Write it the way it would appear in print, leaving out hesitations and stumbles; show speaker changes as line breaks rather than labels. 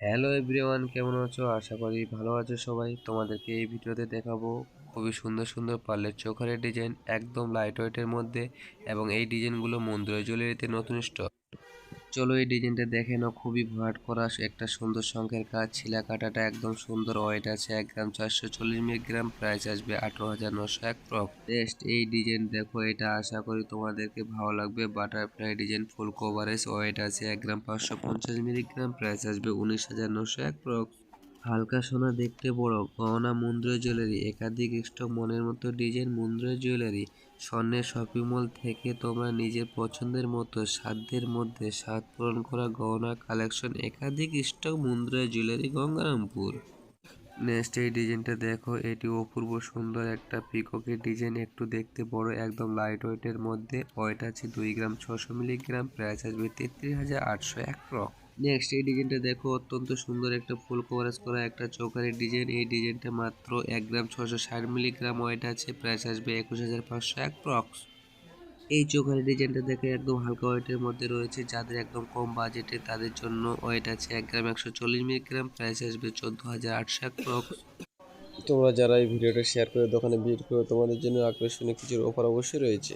Hello everyone, কেমন আছো? আশা করি ভালো আছো সবাই। তোমাদেরকে এই ভিডিওতে দেখাবো খুবই সুন্দর সুন্দর পার্লের চোকারের ডিজাইন, একদম লাইট ওয়েটের মধ্যে। এবং এই ডিজাইনগুলো মন্দির জুয়েলারিতে নতুন স্টক। চলো এই ডিজাইনটা দেখে নাও। খুবই ভরাট করা একটা সুন্দর শঙ্খের কাজ, ছিলা কাটাটা একদম সুন্দর। ওয়েট আছে 1 গ্রাম 440 মিলিগ্রাম। প্রাইস আসবে 18,901 প্রক। নেক্সট এই ডিজাইন দেখো, এটা আশা করি তোমাদেরকে ভালো লাগবে। Butterfly design, full coverage, weight আছে 1 গ্রাম 550 মিলিগ্রাম। প্রাইস আসবে 19,901 প্রক। হালকা সোনা দেখতে বড় গহনা, মুন্দ্রা জুয়েলারি, একাধিক স্টক, মনের মতো ডিজাইন, মুন্দ্রা জুয়েলারি। স্বর্ণের শপিং মল থেকে তোমরা নিজের পছন্দের মতো সাধ্যের মধ্যে স্বাদ পূরণ করা গহনা কালেকশন, একাধিক stock, Mundra jewellery, Gangarampur. Next এই ডিজাইনটা দেখো, এটি অপূর্ব সুন্দর একটা পিককের ডিজাইন, একটু দেখতে বড়, একদম লাইট ওয়েটের মধ্যে। ওয়েট আছে 2 গ্রাম 600 মিলিগ্রাম। প্রাইস আসবে 33,801 প্রক। নেক্সট এই ডিজাইনটা দেখো, অত্যন্ত সুন্দর একটা ফুল কভারেজ করা একটা চৌকারের ডিজাইন। এই ডিজাইনটা মাত্র 1 গ্রাম 660 মিলিগ্রাম। ওয়েট আছে, প্রাইস আসবে 21,501 প্রক্স। এই চোকারের ডিজাইনটা দেখে একদম হালকা ওয়েটের মধ্যে রয়েছে, যাদের একদম কম বাজেটে তাদের জন্য। ওয়েট আছে 1 গ্রাম 140 মিলিগ্রাম। প্রাইস আসবে 14,801 প্রক্স।
তোমরা যারা এই ভিডিওটা শেয়ার করে দোকানে ভিড় করো, তোমাদের জন্য আকর্ষণীয় কিছু অফার অবশ্যই রয়েছে।